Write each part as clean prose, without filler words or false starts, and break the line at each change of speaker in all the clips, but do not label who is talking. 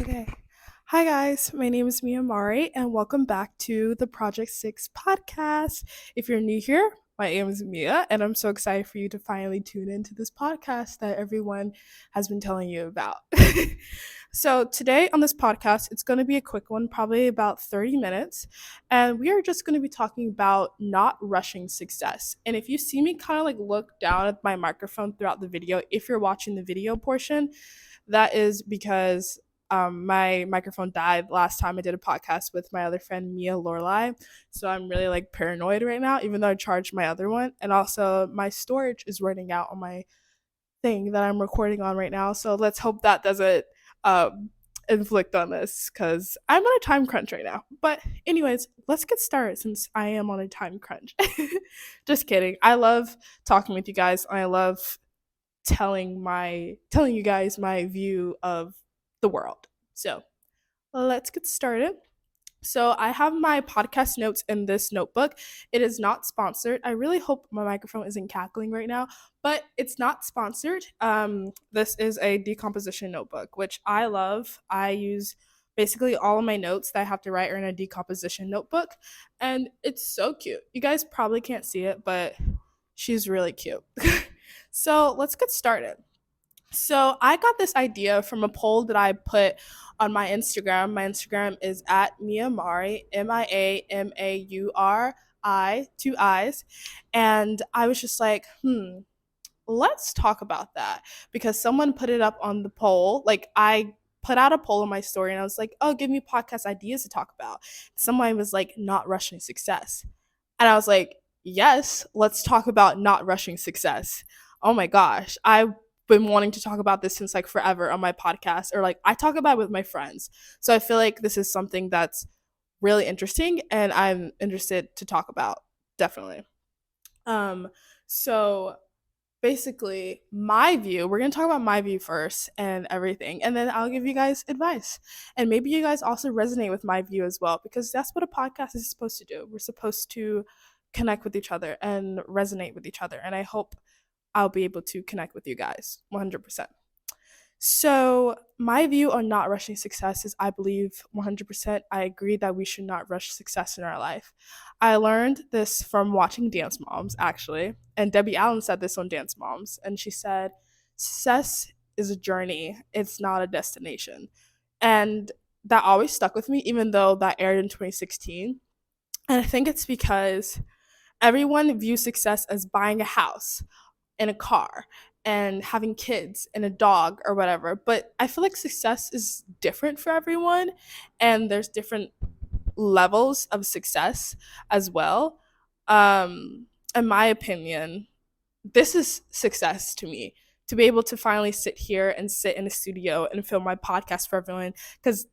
Okay. Hi, guys. My name is Mia Mari, and welcome back to the Project 6 podcast. If you're new here, my name is Mia, and I'm so excited for you to finally tune into this podcast that everyone has been telling you about. So, today on this podcast, it's going to be a quick one, probably about 30 minutes, and we are just going to be talking about not rushing success. And if you see me kind of like look down at my microphone throughout the video, if you're watching the video portion, that is because my microphone died last time I did a podcast with my other friend Mia Lorelai. So I'm really like paranoid right now, even though I charged my other one. And also my storage is running out on my thing that I'm recording on right now. So let's hope that doesn't um, inflict on this because I'm on a time crunch right now. But anyways, let's get started since I am on a time crunch. Just kidding. I love talking with you guys. I love telling you guys my view of the world. So let's get started. So I have my podcast notes in this notebook. It is not sponsored. I really hope my microphone isn't cackling right now, but it's not sponsored. This is a decomposition notebook, which I love. I use basically all of my notes that I have to write are in a decomposition notebook, and it's so cute. You guys probably can't see it, but she's really cute. So let's get started. So I got this idea from a poll that I put on my Instagram. My Instagram is at Miamari, Miamauri, two I's. And I was just like, let's talk about that. Because someone put it up on the poll. Like I put out a poll on my story and I was like, oh, give me podcast ideas to talk about. Someone was like, not rushing success. And I was like, yes, let's talk about not rushing success. Oh my gosh. I've been wanting to talk about this since like forever on my podcast, or like I talk about it with my friends. So I feel like this is something that's really interesting and I'm interested to talk about. Definitely. Um, so basically my view, we're going to talk about my view first and everything, and then I'll give you guys advice, and maybe you guys also resonate with my view as well, because that's what a podcast is supposed to do. We're supposed to connect with each other and resonate with each other, and I hope I'll be able to connect with you guys 100%. So, my view on not rushing success is I believe 100% I agree that we should not rush success in our life. I learned this from watching Dance Moms, actually. And Debbie Allen said this on Dance Moms. And she said, success is a journey, it's not a destination. And that always stuck with me, even though that aired in 2016. And I think it's because everyone views success as buying a house in a car and having kids and a dog or whatever. But I feel like success is different for everyone, and there's different levels of success as well. In my opinion, this is success to me, to be able to finally sit here and sit in a studio and film my podcast for everyone. Because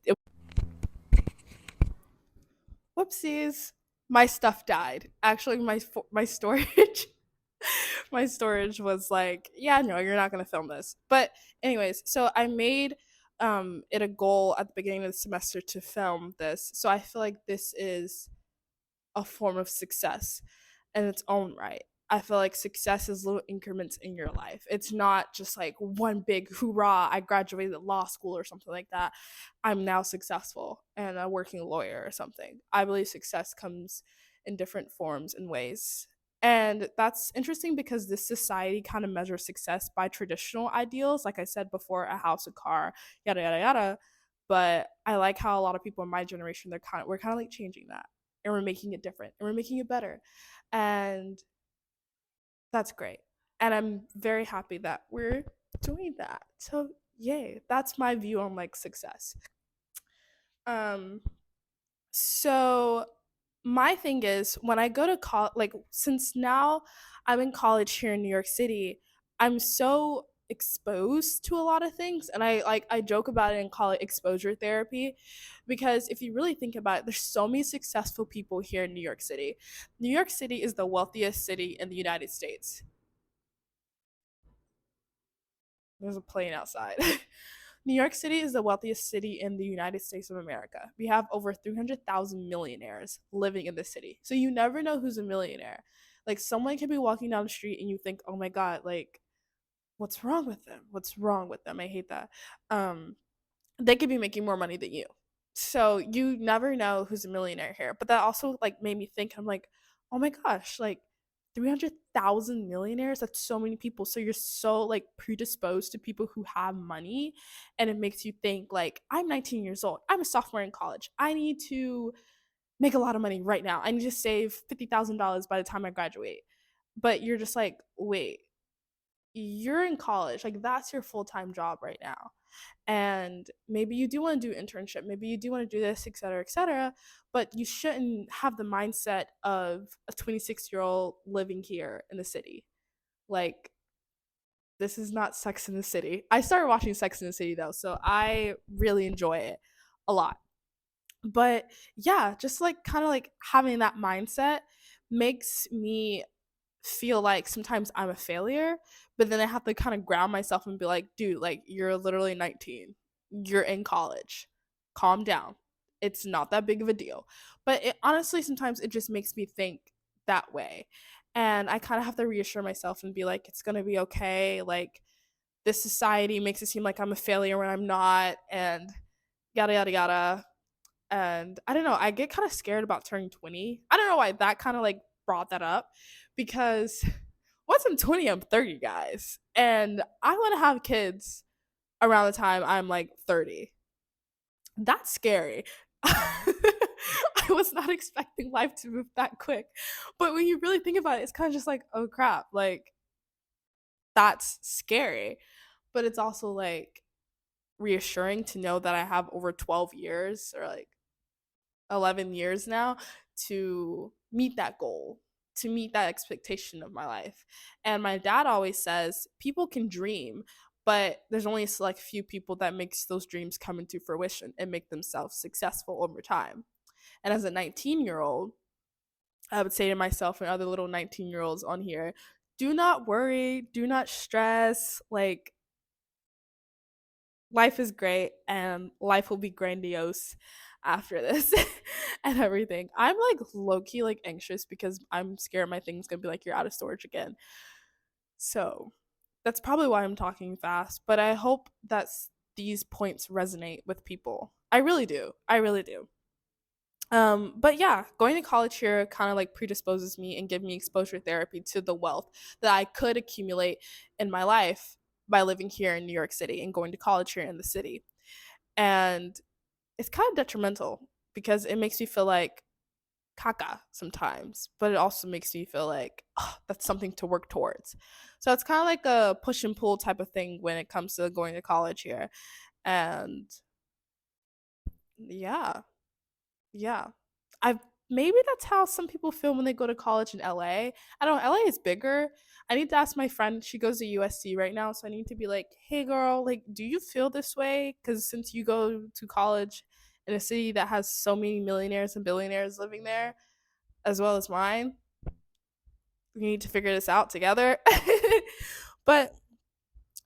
whoopsies, my stuff died. Actually, my storage my storage was like, yeah, no, you're not going to film this. But anyways, so I made it a goal at the beginning of the semester to film this. So I feel like this is a form of success in its own right. I feel like success is little increments in your life. It's not just like one big hoorah, I graduated law school or something like that. I'm now successful and a working lawyer or something. I believe success comes in different forms and ways. And that's interesting because this society kind of measures success by traditional ideals. Like I said before, a house, a car, yada, yada, yada. But I like how a lot of people in my generation, we're kind of like changing that, and we're making it different and we're making it better. And that's great. And I'm very happy that we're doing that. So, yay. That's my view on like success. Um so my thing is when I go to college, like since now I'm in college here in New York City, I'm so exposed to a lot of things, and I joke about it and call it exposure therapy, because if you really think about it, there's so many successful people here in New York City. New York City is the wealthiest city in the United States. There's a plane outside. New York City is the wealthiest city in the United States of America. We have over 300,000 millionaires living in the city. So you never know who's a millionaire. Like someone can be walking down the street and you think, "Oh my god, like what's wrong with them? What's wrong with them?" I hate that. Um they could be making more money than you. So you never know who's a millionaire here. But that also like made me think, I'm like, oh my gosh, like 300,000 millionaires, that's so many people. So you're so like predisposed to people who have money, and it makes you think like, I'm 19 years old. I'm a sophomore in college. I need to make a lot of money right now. I need to save $50,000 by the time I graduate. But you're just like, wait, you're in college. Like that's your full-time job right now. And maybe you do want to do internship, maybe you do want to do this, etc., etc., but you shouldn't have the mindset of a 26-year-old living here in the city. Like this is not Sex in the City. I started watching Sex in the City though, so I really enjoy it a lot. But yeah, just like kind of like having that mindset makes me feel like sometimes I'm a failure, but then I have to kind of ground myself and be like, dude, like you're literally 19. You're in college. Calm down. It's not that big of a deal. But it honestly sometimes it just makes me think that way. And I kind of have to reassure myself and be like, it's going to be okay. Like this society makes it seem like I'm a failure when I'm not, and yada yada yada. And I don't know, I get kind of scared about turning 20. I don't know why that kind of like brought that up, because once I'm 20, I'm 30, guys. And I want to have kids around the time I'm like 30. That's scary. I was not expecting life to move that quick. But when you really think about it, it's kind of just like, oh crap, like that's scary. But it's also like reassuring to know that I have over 12 years or like 11 years now to meet that goal, to meet that expectation of my life. And my dad always says people can dream, but there's only a select few people that makes those dreams come into fruition and make themselves successful over time. And as a 19-year-old, I would say to myself and other little 19-year-olds on here, do not worry, do not stress. Like life is great and life will be grandiose after this and everything. I'm like low key like anxious because I'm scared my thing's gonna be like, you're out of storage again. So that's probably why I'm talking fast, but I hope that these points resonate with people. I really do. I really do. But yeah, going to college here kind of like predisposes me and give me exposure therapy to the wealth that I could accumulate in my life by living here in New York City and going to college here in the city. And it's kind of detrimental because it makes me feel like caca sometimes, but it also makes me feel like, oh, that's something to work towards. So it's kind of like a push and pull type of thing when it comes to going to college here. And yeah, yeah. I've maybe that's how some people feel when they go to college in LA. I don't know, LA is bigger. I need to ask my friend, she goes to USC right now, so I need to be like, "Hey girl, like do you feel this way? Cuz since you go to college in a city that has so many millionaires and billionaires living there as well as mine, we need to figure this out together." But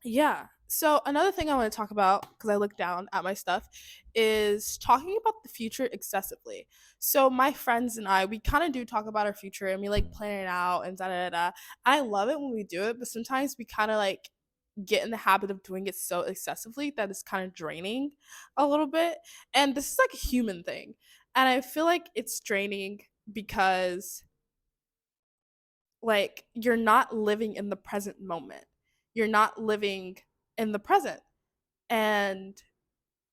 yeah. So another thing I want to talk about, because I look down at my stuff, is talking about the future excessively. So my friends and I, we kind of do talk about our future and we like plan it out and da da da. I love it when we do it, but sometimes we kind of like get in the habit of doing it so excessively that it's kind of draining a little bit. And this is like a human thing. And I feel like it's draining because like you're not living in the present moment. You're not living in the present. And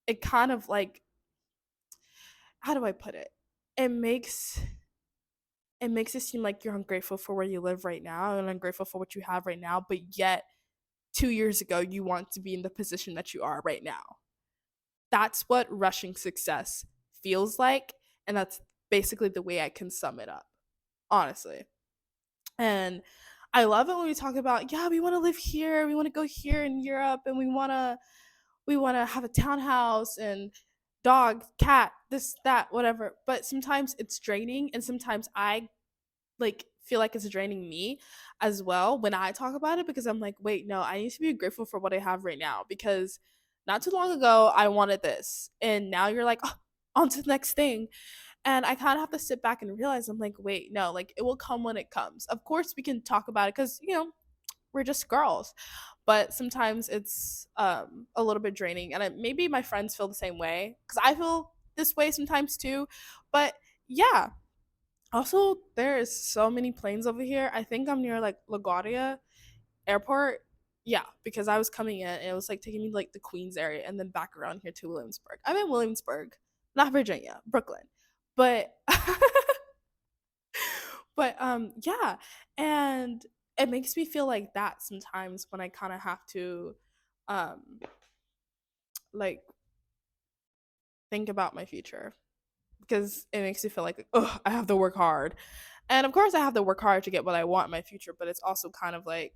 it kind of like, how do I put it? It makes it makes it seem like you're ungrateful for where you live right now and ungrateful for what you have right now, but yet 2 years ago you want to be in the position that you are right now. That's what rushing success feels like, and that's basically the way I can sum it up, honestly. And I love it when we talk about, yeah, we want to live here, we want to go here in Europe, and we want to have a townhouse and dog, cat, this, that, whatever. But sometimes it's draining, and sometimes I like feel like it's draining me as well when I talk about it, because I'm like, wait, no, I need to be grateful for what I have right now, because not too long ago I wanted this, and now you're like, oh, on to the next thing. And I kind of have to sit back and realize, I'm like, wait, no, like it will come when it comes. Of course, we can talk about it because, we're just girls. But sometimes it's a little bit draining, and maybe my friends feel the same way because I feel this way sometimes too. But yeah, also there's so many planes over here. I think I'm near like LaGuardia Airport. Yeah, because I was coming in and it was like taking me like the Queens area and then back around here to Williamsburg. I'm in Williamsburg, not Virginia, Brooklyn. But yeah, and it makes me feel like that sometimes when I kind of have to um like think about my future because it makes me feel like, oh, I have to work hard. And of course I have to work hard to get what I want in my future, but it's also kind of like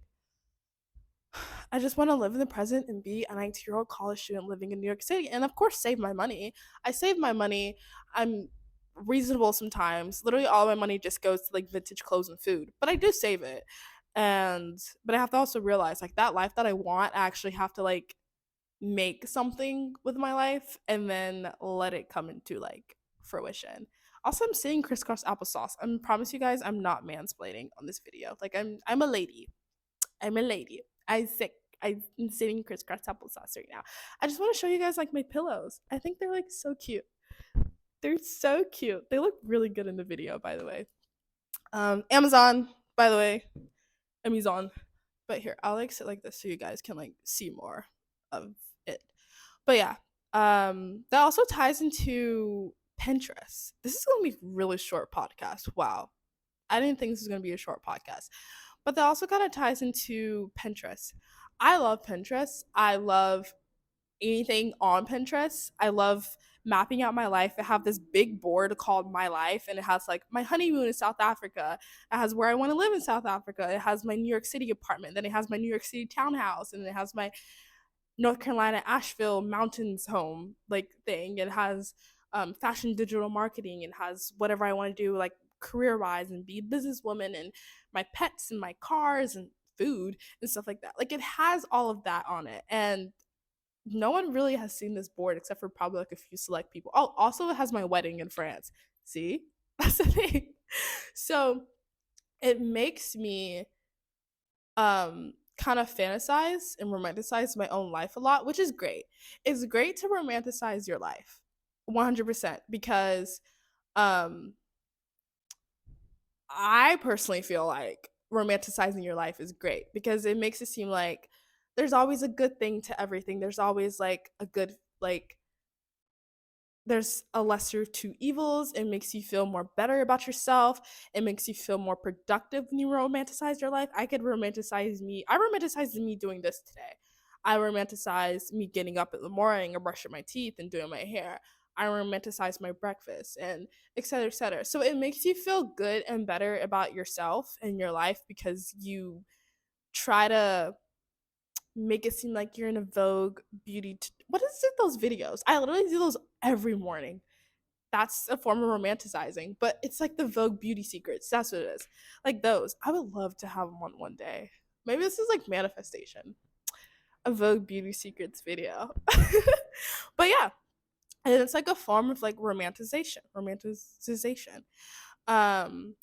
I just want to live in the present and be a 19-year-old college student living in New York City. And of course, save my money. I save my money. I'm reasonable sometimes. Literally, all my money just goes to like vintage clothes and food, but I do save it. But I have to also realize like that life that I want, I actually have to like make something with my life and then let it come into like fruition. Also, I'm saying crisscross applesauce. I promise you guys, I'm not mansplaining on this video. Like I'm a lady. I'm a lady. I'm sitting crisscross applesauce right now. I just want to show you guys like my pillows. I think they're like so cute. They're so cute. They look really good in the video, by the way. Amazon, by the way, Amazon. But here, I'll like sit like this so you guys can like see more of it. But yeah, that also ties into Pinterest. This is gonna be a really short podcast. Wow, I didn't think this was gonna be a short podcast. But that also kind of ties into Pinterest. I love Pinterest. I love anything on Pinterest. I love mapping out my life. I have this big board called My Life, and it has like my honeymoon in South Africa. It has where I want to live in South Africa. It has my New York City apartment. Then it has my New York City townhouse, and it has my North Carolina Asheville mountains home like thing. It has fashion digital marketing. It has whatever I want to do like career wise and be a businesswoman and my pets and my cars and food and stuff like that. Like it has all of that on it. And no one really has seen this board except for probably like a few select people. Oh, also it has my wedding in France. See? That's the thing. So it makes me kind of fantasize and romanticize my own life a lot, which is great. It's great to romanticize your life. 100% because um I personally feel like romanticizing your life is great because it makes it seem like there's always a good thing to everything. There's always like a good like there's a lesser two evils. It makes you feel more better about yourself. It makes you feel more productive when you romanticize your life. I could romanticize me. I romanticized me doing this today. I romanticize me getting up in the morning and brushing my teeth and doing my hair. I romanticize my breakfast and et cetera, et cetera. So it makes you feel good and better about yourself and your life because you try to make it seem like you're in a Vogue what is it, those videos? I literally do those every morning. That's a form of romanticizing, but it's like the Vogue beauty secrets. That's what it is. Like those. I would love to have one day. Maybe this is like manifestation. A Vogue beauty secrets video. But yeah, and it's like a form of like romanticization. Um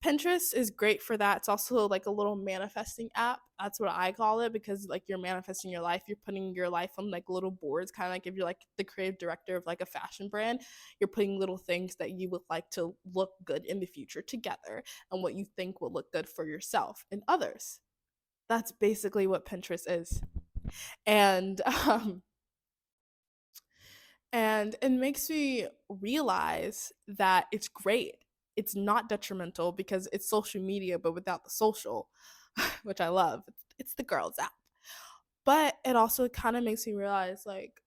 Pinterest is great for that. It's also like a little manifesting app. That's what I call it because like you're manifesting your life. You're putting your life on like little boards, kind of like if you're like the creative director of like a fashion brand, you're putting little things that you would like to look good in the future together and what you think will look good for yourself and others. That's basically what Pinterest is. And and it makes me realize that it's great. It's not detrimental because it's social media, but without the social, which I love. It's the girls' app. But it also kind of makes me realize like,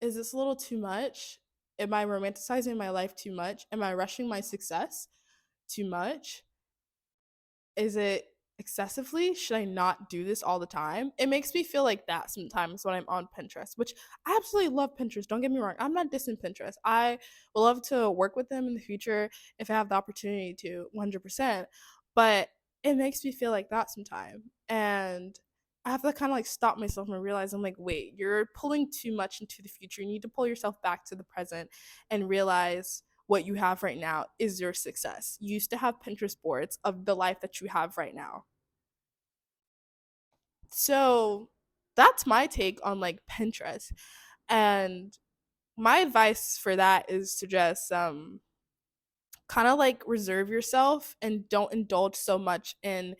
is this a little too much? Am I romanticizing my life too much? Am I rushing my success too much? Is it excessively? Should I not do this all the time? It makes me feel like that sometimes when I'm on Pinterest, which I absolutely love Pinterest. Don't get me wrong. I'm not dissing Pinterest. I would love to work with them in the future if I have the opportunity to 100%. But it makes me feel like that sometimes. And I have to kind of like stop myself and realize I'm like, wait, you're pulling too much into the future. You need to pull yourself back to the present and realize what you have right now is your success. You used to have Pinterest boards of the life that you have right now. So that's my take on like Pinterest. And my advice for that is to just kind of like reserve yourself and don't indulge so much in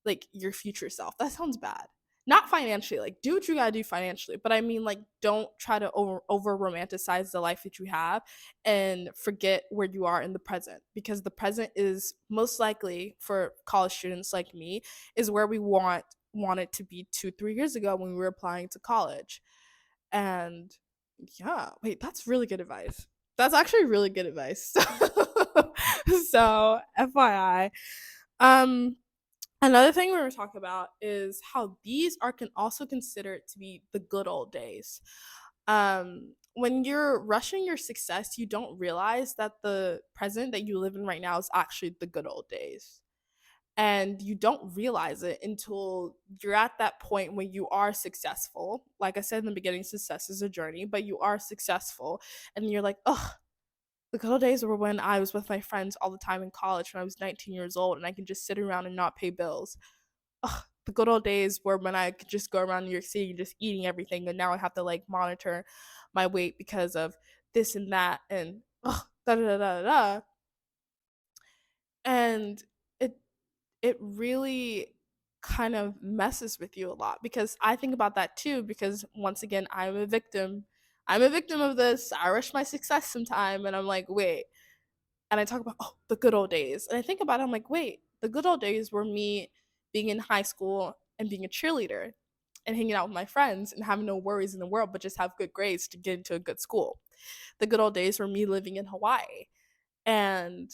like your future self. That sounds bad. Not financially, like do what you gotta do financially, but I mean like don't try to over romanticize the life that you have and forget where you are in the present, because the present is most likely for college students like me is where we want it to be 2 3 years ago when we were applying to college. And yeah, wait, that's really good advice. That's actually really good advice. So FYI. Um Another thing we were talking about is how these are can also considered to be the good old days. When you're rushing your success, you don't realize that the present that you live in right now is actually the good old days. And you don't realize it until you're at that point when you are successful. Like I said in the beginning, success is a journey, but you are successful and you're like, oh, the good old days were when I was with my friends all the time in college when I was 19 years old and I could just sit around and not pay bills. Ugh, the good old days were when I could just go around New York City just eating everything, and now I have to like monitor my weight because of this and that and da da da da da. And it it really kind of messes with you a lot because I think about that too because once again I'm a victim. I'm a victim of this. I rush my success sometime and I'm like, wait, and I talk about, oh, the good old days. And I think about it, I'm like, wait, the good old days were me being in high school and being a cheerleader and hanging out with my friends and having no worries in the world, but just have good grades to get into a good school. The good old days were me living in Hawaii. And,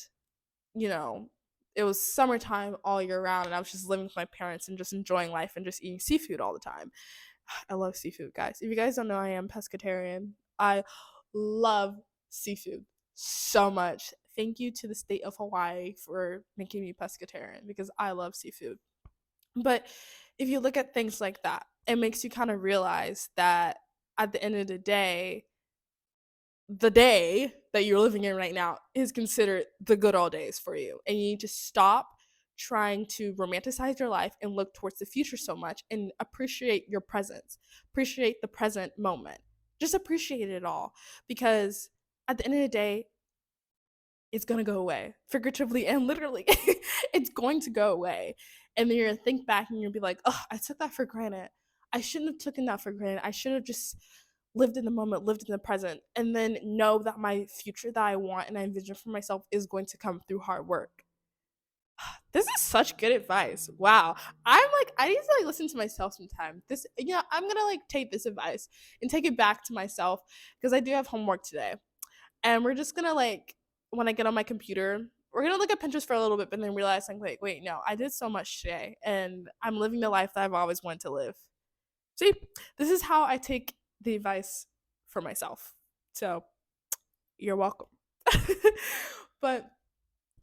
you know, it was summertime all year round and I was just living with my parents and just enjoying life and just eating seafood all the time. I love seafood, guys. If you guys don't know, I am pescatarian. I love seafood so much. Thank you to the state of Hawaii for making me pescatarian because I love seafood. But if you look at things like that, it makes you kind of realize that at the end of the day that you're living in right now is considered the good old days for you. And you need to stop trying to romanticize your life and look towards the future so much and appreciate your presence. Appreciate the present moment. Just appreciate it all because at the end of the day, it's going to go away, figuratively and literally. It's going to go away. And then you're going to think back and you'll be like, oh, I took that for granted. I shouldn't have taken that for granted. I should have just lived in the moment, lived in the present, and then know that my future that I want and I envision for myself is going to come through hard work. This is such good advice. Wow. I'm like, I need to like listen to myself sometime. This, I'm gonna like take this advice and take it back to myself because I do have homework today. And we're just gonna like when I get on my computer, we're gonna look at Pinterest for a little bit, but then realize like, wait, no, I did so much today, and I'm living the life that I've always wanted to live. See, this is how I take the advice for myself. So you're welcome. But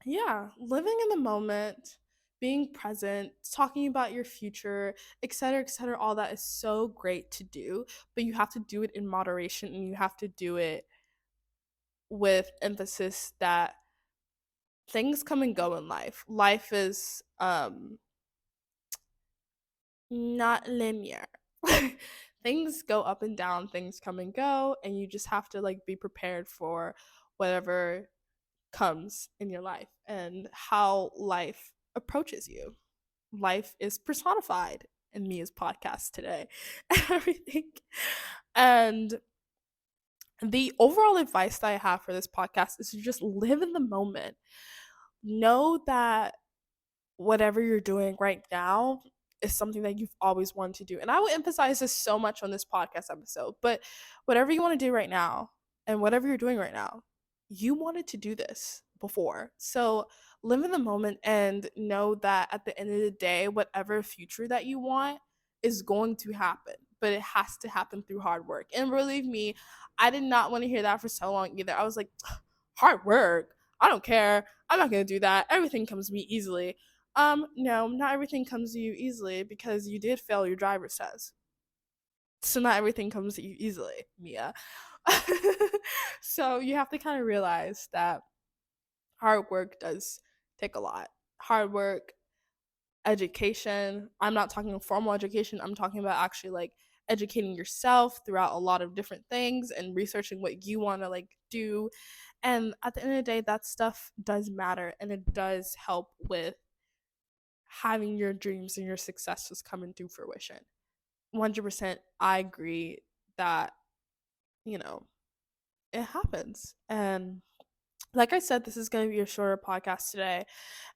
yeah, living in the moment, being present, talking about your future, et cetera, all that is so great to do, but you have to do it in moderation and you have to do it with emphasis that things come and go in life. Life is not linear. Things go up and down, things come and go, and you just have to like be prepared for whatever comes in your life and how life approaches you. Life is personified in Mia's podcast today and everything. And the overall advice that I have for this podcast is to just live in the moment. Know that whatever you're doing right now is something that you've always wanted to do. And I will emphasize this so much on this podcast episode, but whatever you want to do right now and whatever you're doing right now, you wanted to do this before. So live in the moment and know that at the end of the day, whatever future that you want is going to happen, but it has to happen through hard work. And believe me, I did not want to hear that for so long either. I was like, hard work? I don't care. I'm not going to do that. Everything comes to me easily. No, not everything comes to you easily because you did fail your driver's test. So not everything comes to you easily, Mia. So you have to kind of realize that hard work does take a lot. Hard work education. I'm not talking formal education, I'm talking about actually like educating yourself throughout a lot of different things and researching what you want to like do. And at the end of the day, that stuff does matter and it does help with having your dreams and your successes come into fruition. 100% I agree that, you know, it happens. And like I said, this is going to be a shorter podcast today.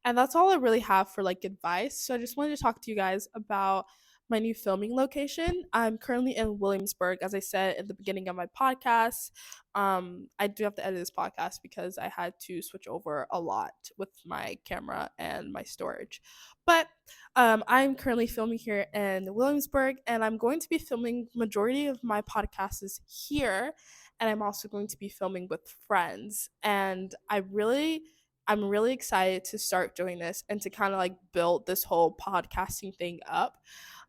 And that's all I really have for like advice. So I just wanted to talk to you guys about my new filming location. I'm currently in Williamsburg, as I said in the beginning of my podcast. I do have to edit this podcast because I had to switch over a lot with my camera and my storage. But I'm currently filming here in Williamsburg, and I'm going to be filming majority of my podcasts here, and I'm also going to be filming with friends. And I'm really excited to start doing this and to kind of like build this whole podcasting thing up.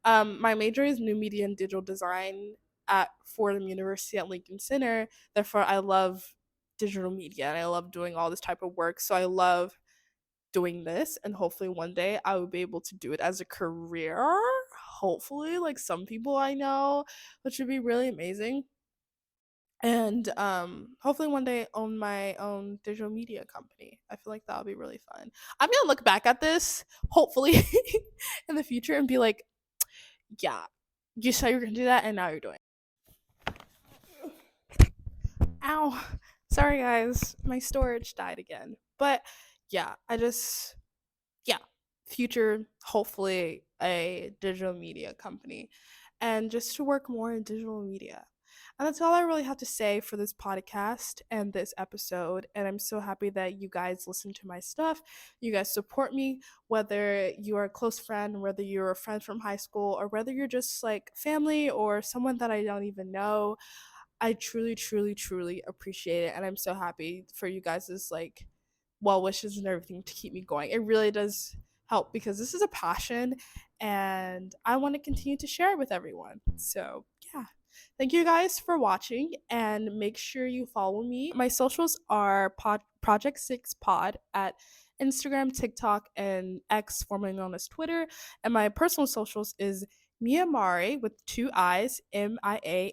My major is new media and digital design at Fordham University at Lincoln Center. Therefore, I love digital media and I love doing all this type of work. So I love doing this, and hopefully one day I will be able to do it as a career. Hopefully, like some people I know, which would be really amazing. And hopefully one day own my own digital media company. I feel like that would be really fun. I'm gonna look back at this hopefully in the future and be like, yeah, you said you were gonna do that and now you're doing it. Ow. Sorry guys, my storage died again. But yeah, yeah, future, hopefully a digital media company, and just to work more in digital media. And that's all I really have to say for this podcast and this episode. And I'm so happy that you guys listen to my stuff. You guys support me, whether you are a close friend, whether you're a friend from high school, or whether you're just like family or someone that I don't even know. I truly, truly, truly appreciate it. And I'm so happy for you guys' like well wishes and everything to keep me going. It really does help because this is a passion and I want to continue to share it with everyone. So, yeah. Thank you guys for watching and make sure you follow me. My socials are Project 6 Pod at Instagram, TikTok, and X, formerly known as Twitter. And my personal socials is Miamauri with two I's, Miamauri,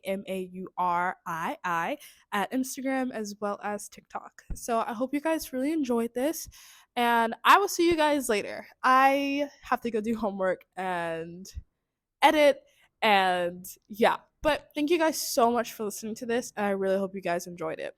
at Instagram as well as TikTok. So I hope you guys really enjoyed this, and I will see you guys later. I have to go do homework and edit, and yeah. But thank you guys so much for listening to this, and I really hope you guys enjoyed it.